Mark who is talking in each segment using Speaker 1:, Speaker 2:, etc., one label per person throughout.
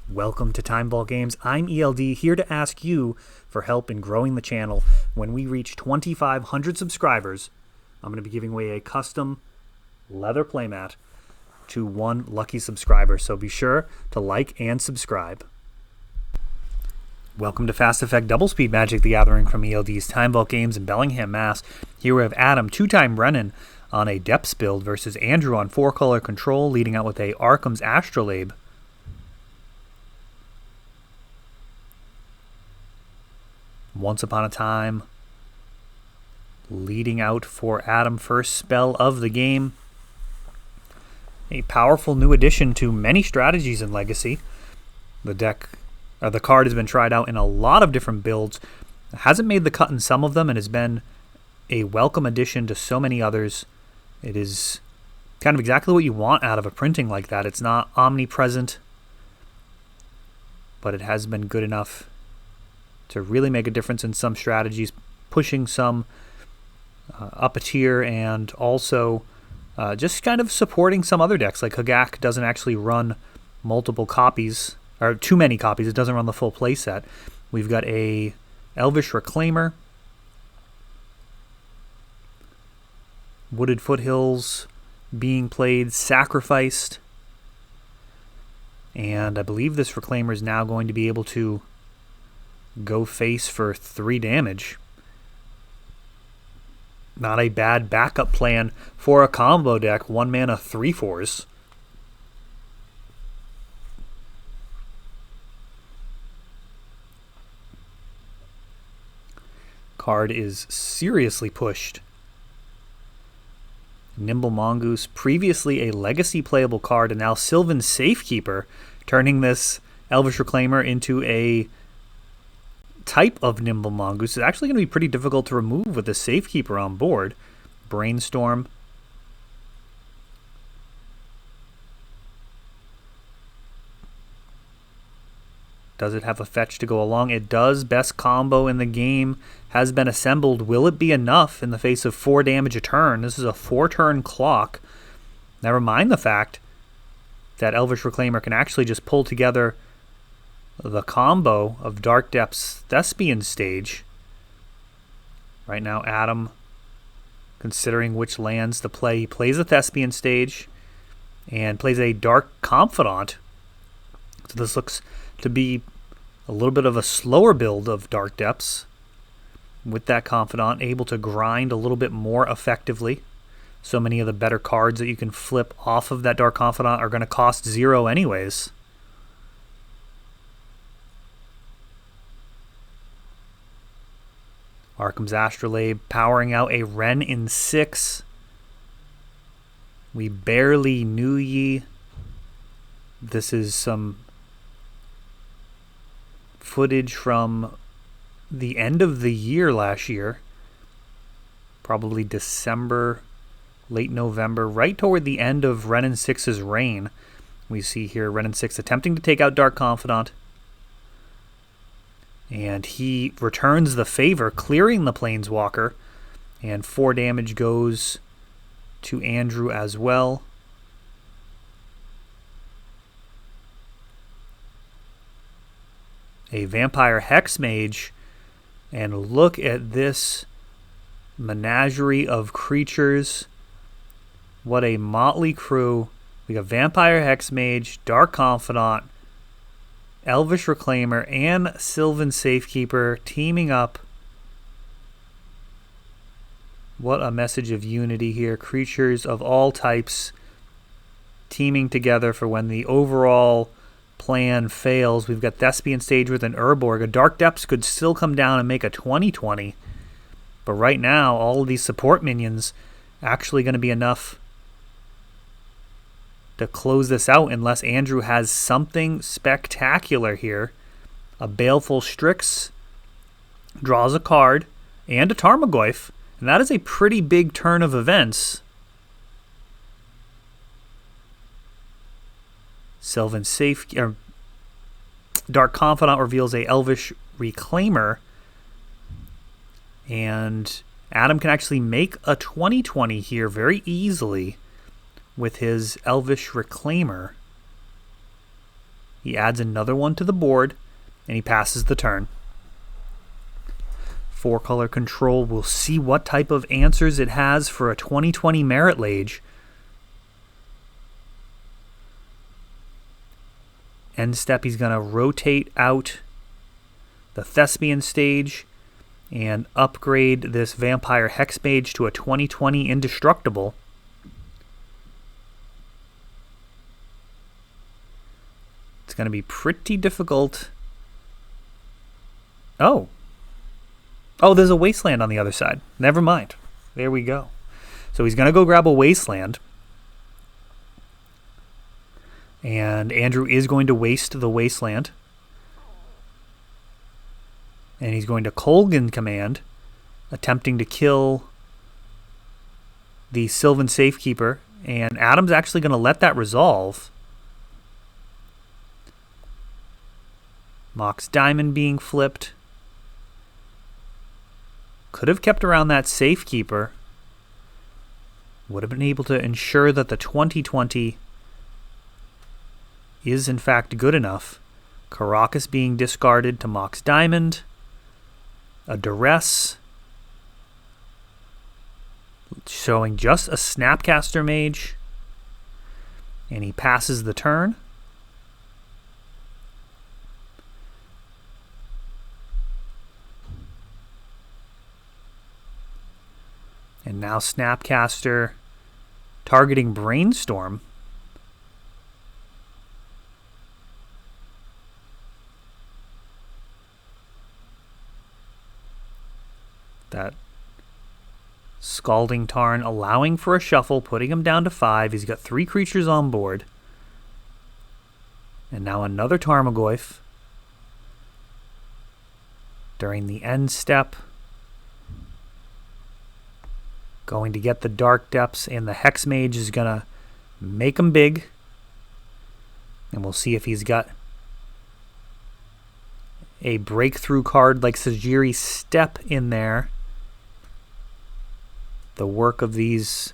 Speaker 1: Welcome to Time Vault Games. I'm ELD, here to ask you for help in growing the channel. When we reach 2,500 subscribers, I'm going to be giving away a custom leather playmat to one lucky subscriber. So be sure to like and subscribe. Welcome to Fast Effect Double Speed Magic the Gathering from ELD's Time Vault Games in Bellingham, Mass. Here we have Adam, two-time Brennan, on a Depths build versus Andrew on 4-color control, leading out with a Arkham's Astrolabe. Once Upon a Time, leading out for Adam, first spell of the game. A powerful new addition to many strategies in Legacy. The card has been tried out in a lot of different builds. It hasn't made the cut in some of them and has been a welcome addition to so many others. It is kind of exactly what you want out of a printing like that. It's not omnipresent, but it has been good enough to really make a difference in some strategies, pushing some up a tier, and also just kind of supporting some other decks. Like Hagak doesn't actually run multiple copies, or too many copies. It doesn't run the full playset. We've got a Elvish Reclaimer, Wooded Foothills being played, sacrificed, and I believe this Reclaimer is now going to be able to go face for 3 damage. Not a bad backup plan for a combo deck. 1 mana, 3/4s. Card is seriously pushed. Nimble Mongoose, previously a Legacy playable card, and now Sylvan Safekeeper, turning this Elvish Reclaimer into a type of Nimble Mongoose. Is actually going to be pretty difficult to remove with the Safekeeper on board. Brainstorm. Does it have a fetch to go along? It does. Best combo in the game has been assembled. Will it be enough in the face of 4 damage a turn? This is a 4-turn clock. Never mind the fact that Elvish Reclaimer can actually just pull together the combo of Dark Depths Thespian Stage. Right now, Adam, considering which lands to play, he plays a Thespian Stage and plays a Dark Confidant. So this looks to be a little bit of a slower build of Dark Depths. With that Confidant, able to grind a little bit more effectively. So many of the better cards that you can flip off of that Dark Confidant are going to cost 0 anyways. Arkham's Astrolabe powering out a Wrenn in 6. We barely knew ye. This is some footage from the end of the year last year. Probably December, late November, right toward the end of Wrenn in 6's reign. We see here Wrenn in 6 attempting to take out Dark Confidant. And he returns the favor, clearing the Planeswalker. And 4 damage goes to Andrew as well. A Vampire Hexmage. And look at this menagerie of creatures. What a motley crew. We got Vampire Hexmage, Dark Confidant, Elvish Reclaimer, and Sylvan Safekeeper teaming up. What a message of unity here. Creatures of all types teaming together for when the overall plan fails. We've got Thespian Stage with an Urborg. A Dark Depths could still come down and make a 20/20. But right now, all of these support minions actually going to be enough to close this out unless Andrew has something spectacular here. A Baleful Strix draws a card and a Tarmogoyf, and that is a pretty big turn of events. Sylvan Dark Confidant reveals a Elvish Reclaimer, and Adam can actually make a 20/20 here very easily with his Elvish Reclaimer. He adds another one to the board, and he passes the turn. 4-color control. We'll see what type of answers it has for a 2020 Merit Lage. End step, he's going to rotate out the Thespian stage and upgrade this Vampire Hex Mage to a 2020 Indestructible. It's going to be pretty difficult. Oh, there's a Wasteland on the other side. Never mind. There we go. So he's going to go grab a Wasteland. And Andrew is going to waste the Wasteland. And he's going to Kolgan command, attempting to kill the Sylvan Safekeeper. And Adam's actually going to let that resolve. Mox Diamond being flipped. Could have kept around that Safekeeper. Would have been able to ensure that the 2020 is in fact good enough. Caracas being discarded to Mox Diamond. A Duress. Showing just a Snapcaster Mage. And he passes the turn. And now Snapcaster targeting Brainstorm. That Scalding Tarn allowing for a shuffle, putting him down to 5. He's got 3 creatures on board. And now another Tarmogoyf. During the end step, going to get the Dark Depths, and the Hex Mage is going to make him big. And we'll see if he's got a breakthrough card like Sajiri Step in there. The work of these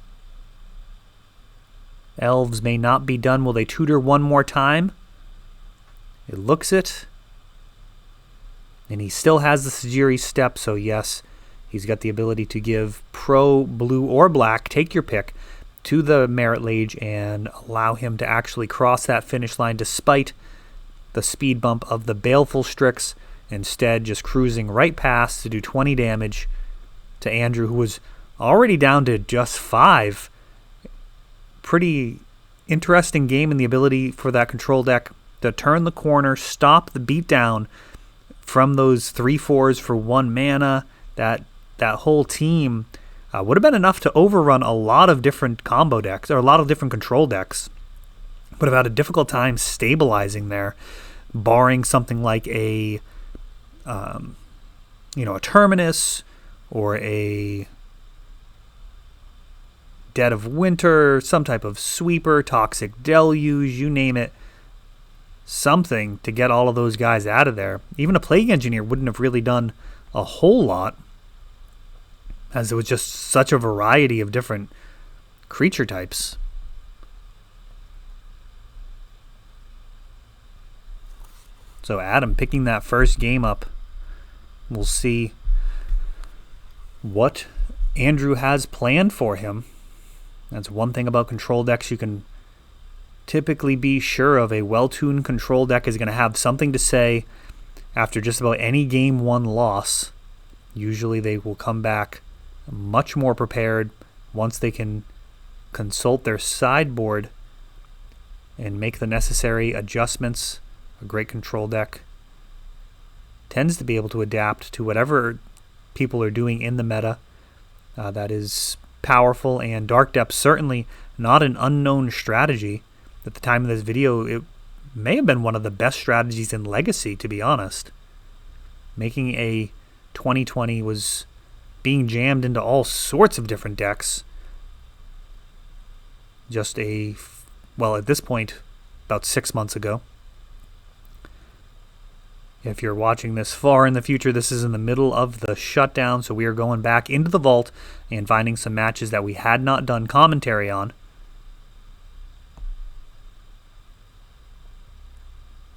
Speaker 1: elves may not be done. Will they tutor one more time? It looks it. And he still has the Sajiri Step, so yes, he's got the ability to give pro, blue, or black, take your pick, to the Merit Lage and allow him to actually cross that finish line despite the speed bump of the Baleful Strix. Instead, just cruising right past to do 20 damage to Andrew, who was already down to just 5. Pretty interesting game in the ability for that control deck to turn the corner, stop the beatdown from those 3/4s for 1 mana. That whole team would have been enough to overrun a lot of different combo decks, or a lot of different control decks. Would have had a difficult time stabilizing there, barring something like a Terminus or a Dead of Winter, some type of sweeper, Toxic Deluge, you name it. Something to get all of those guys out of there. Even a Plague Engineer wouldn't have really done a whole lot, as there was just such a variety of different creature types. So Adam picking that first game up. We'll see what Andrew has planned for him. That's one thing about control decks you can typically be sure of. A well-tuned control deck is going to have something to say after just about any game 1 loss. Usually they will come back much more prepared once they can consult their sideboard and make the necessary adjustments. A great control deck tends to be able to adapt to whatever people are doing in the meta. That is powerful, and Dark Depths certainly not an unknown strategy. At the time of this video, it may have been one of the best strategies in Legacy, to be honest. Making a 2020 was being jammed into all sorts of different decks. Just at this point, about 6 months ago. If you're watching this far in the future, this is in the middle of the shutdown, so we are going back into the vault and finding some matches that we had not done commentary on.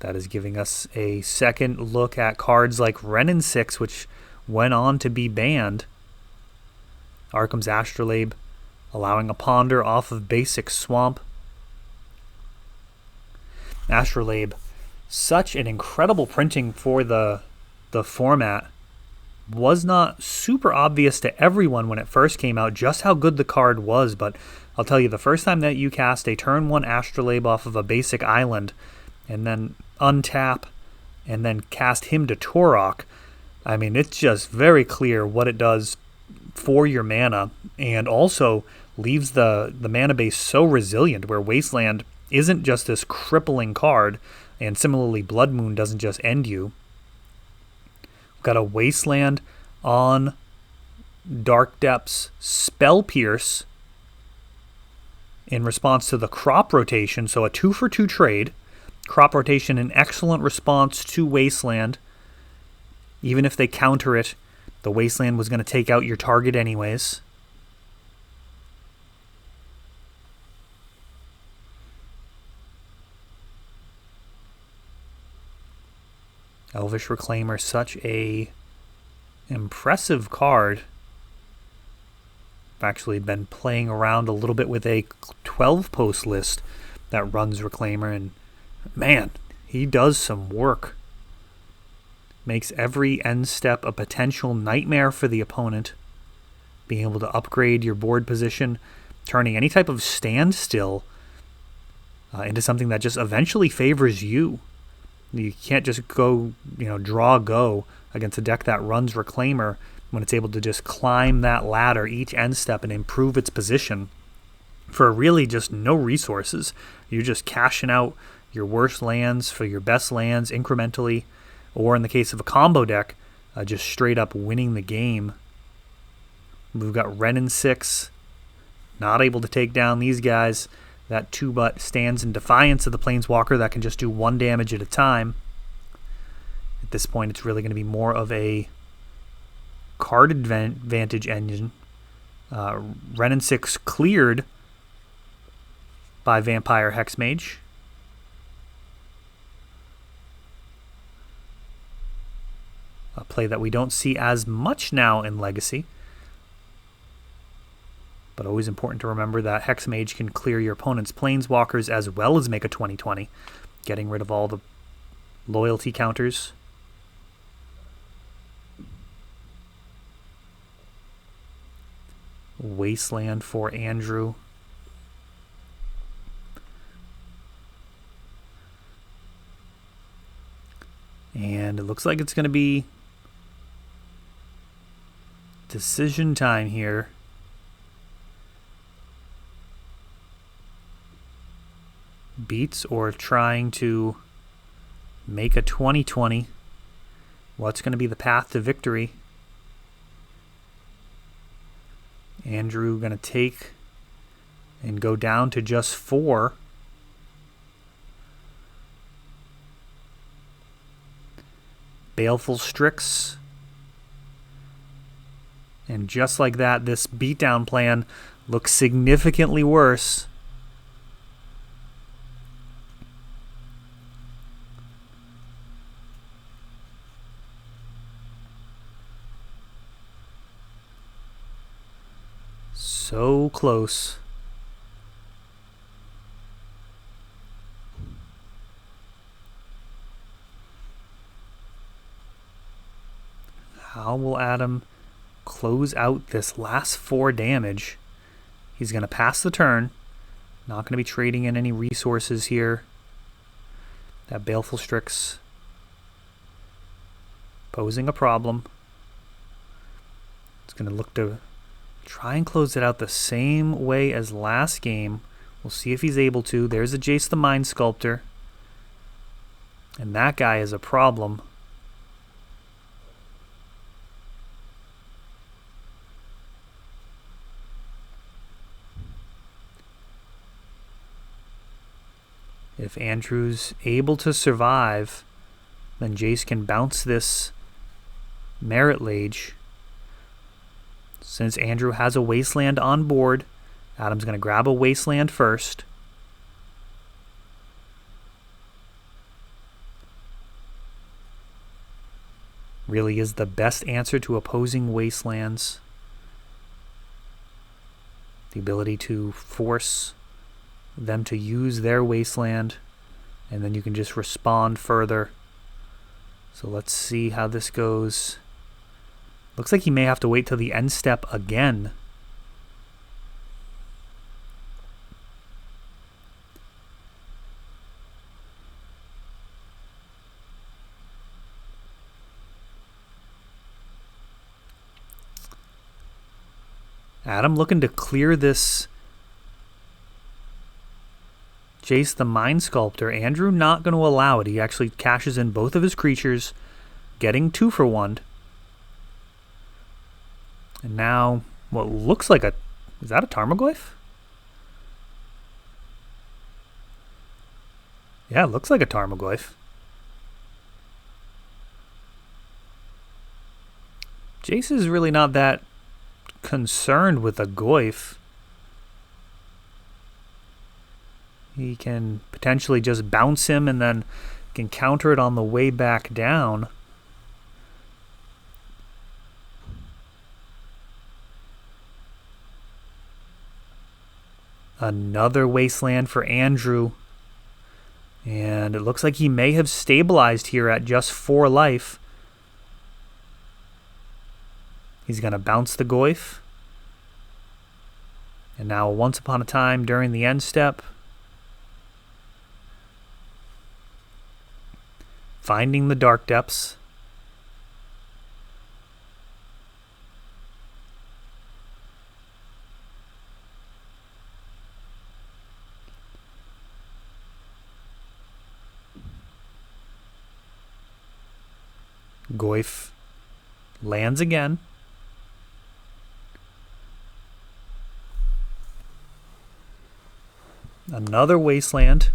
Speaker 1: That is giving us a second look at cards like Wrenn 6, which went on to be banned. Arkham's Astrolabe, allowing a Ponder off of basic Swamp. Astrolabe, such an incredible printing for the format. Was not super obvious to everyone when it first came out just how good the card was, but I'll tell you, the first time that you cast a turn 1 Astrolabe off of a basic island and then untap and then cast him to Torok, I mean, it's just very clear what it does for your mana, and also leaves the mana base so resilient, where Wasteland isn't just this crippling card, and similarly Blood Moon doesn't just end you. We've got a Wasteland on Dark Depths Spell Pierce in response to the crop rotation, so a 2-for-2 trade. Crop rotation, an excellent response to Wasteland. Even if they counter it, the Wasteland was going to take out your target anyways. Elvish Reclaimer, such a impressive card. I've actually been playing around a little bit with a 12-post list that runs Reclaimer, and man, he does some work. Makes every end step a potential nightmare for the opponent. Being able to upgrade your board position, turning any type of standstill into something that just eventually favors you. You can't just go, draw go against a deck that runs Reclaimer when it's able to just climb that ladder each end step and improve its position for really just no resources. You're just cashing out your worst lands for your best lands incrementally, or in the case of a combo deck, just straight up winning the game. We've got Wrenn 6, not able to take down these guys. That 2-butt stands in defiance of the Planeswalker that can just do 1 damage at a time. At this point, it's really going to be more of a card advantage engine. Wrenn 6 cleared by Vampire Hexmage. A play that we don't see as much now in Legacy. But always important to remember that Hexmage can clear your opponent's Planeswalkers as well as make a 20/20, getting rid of all the loyalty counters. Wasteland for Andrew. And it looks like it's going to be decision time here. Beats or trying to make a 20/20. What's going to be the path to victory? Andrew going to take and go down to just 4. Baleful Strix. And just like that, this beatdown plan looks significantly worse. So close. How will Adam close out this last 4 damage? He's going to pass the turn. Not going to be trading in any resources here. That Baleful Strix posing a problem. It's going to look to try and close it out the same way as last game. We'll see if he's able to. There's a Jace the Mind Sculptor. And that guy is a problem. If Andrew's able to survive, then Jace can bounce this Merit Lage. Since Andrew has a Wasteland on board, Adam's going to grab a Wasteland first. really is the best answer to opposing wastelands. The ability to force them to use their wasteland, and then you can just respond further. So let's see how this goes. Looks like he may have to wait till the end step again. Adam looking to clear this Jace the Mind Sculptor. Andrew not going to allow it. He actually cashes in both of his creatures, getting 2 for 1. And now what looks like a... Is that a Tarmogoyf? Yeah, it looks like a Tarmogoyf. Jace is really not that concerned with a Goyf. He can potentially just bounce him and then can counter it on the way back down. Another wasteland for Andrew. And it looks like he may have stabilized here at just 4 life. He's going to bounce the Goyf. And now once upon a time during the end step, finding the Dark Depths. Goyf lands again. Another wasteland.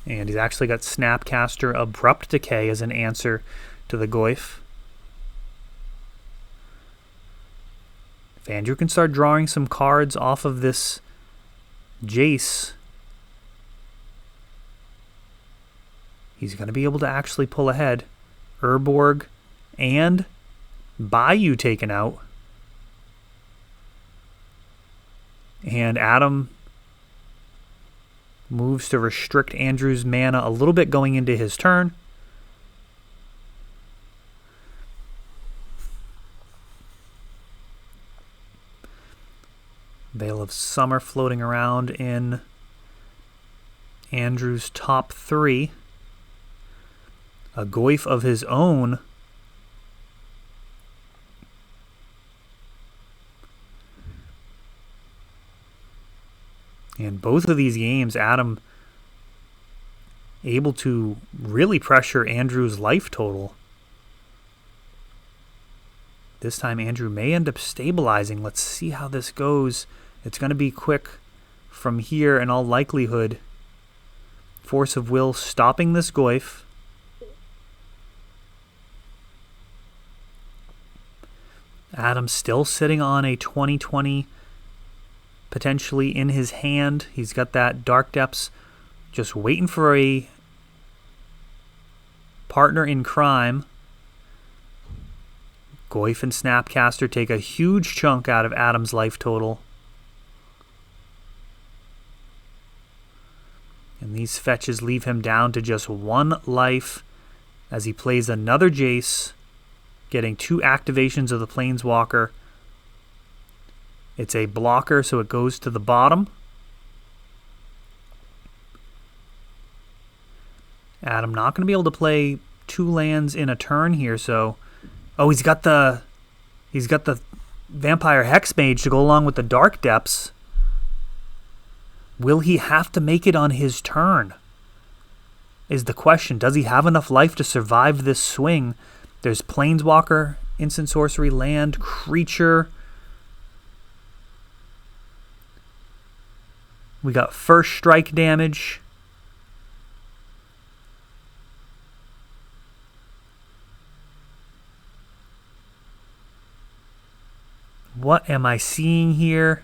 Speaker 1: And he's actually got Snapcaster Abrupt Decay as an answer to the Goyf. If Andrew can start drawing some cards off of this Jace, he's going to be able to actually pull ahead. Urborg and Bayou taken out. And Adam moves to restrict Andrew's mana a little bit going into his turn. Veil of Summer floating around in Andrew's top 3. A Goyf of his own. In both of these games, Adam able to really pressure Andrew's life total. This time Andrew may end up stabilizing. Let's see how this goes. It's going to be quick from here in all likelihood. Force of Will stopping this Goyf. Adam still sitting on a 2020 potentially in his hand. He's got that Dark Depths just waiting for a partner in crime. Goyf and Snapcaster take a huge chunk out of Adam's life total. And these fetches leave him down to just 1 life as he plays another Jace, getting 2 activations of the Planeswalker. It's a blocker, so it goes to the bottom. Adam not going to be able to play 2 lands in a turn here, so... Oh, he's got the Vampire Hexmage to go along with the Dark Depths. Will he have to make it on his turn? Is the question. Does he have enough life to survive this swing? There's Planeswalker, Instant Sorcery, Land, Creature... We got first strike damage. What am I seeing here?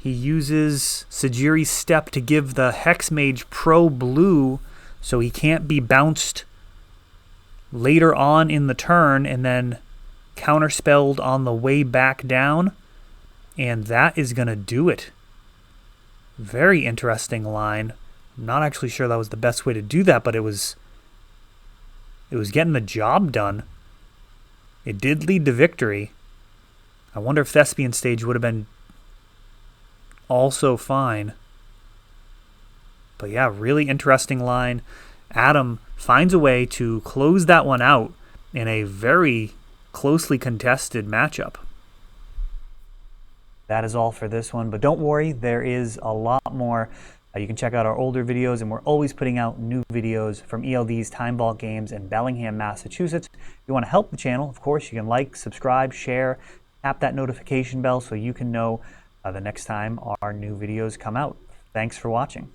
Speaker 1: He uses Sajiri's Step to give the Hex Mage Pro Blue so he can't be bounced later on in the turn and then counterspelled on the way back down. And that is going to do it. Very interesting line. I'm not actually sure that was the best way to do that, but it was getting the job done. It did lead to victory. I wonder if Thespian Stage would have been also fine. But yeah, really interesting line. Adam finds a way to close that one out in a very closely contested matchup. That is all for this one, but don't worry, there is a lot more. You can check out our older videos, and we're always putting out new videos from ELD's Time Vault games in Bellingham, Massachusetts. If you want to help the channel, of course, you can like, subscribe, share, tap that notification bell so you can know the next time our new videos come out. Thanks for watching.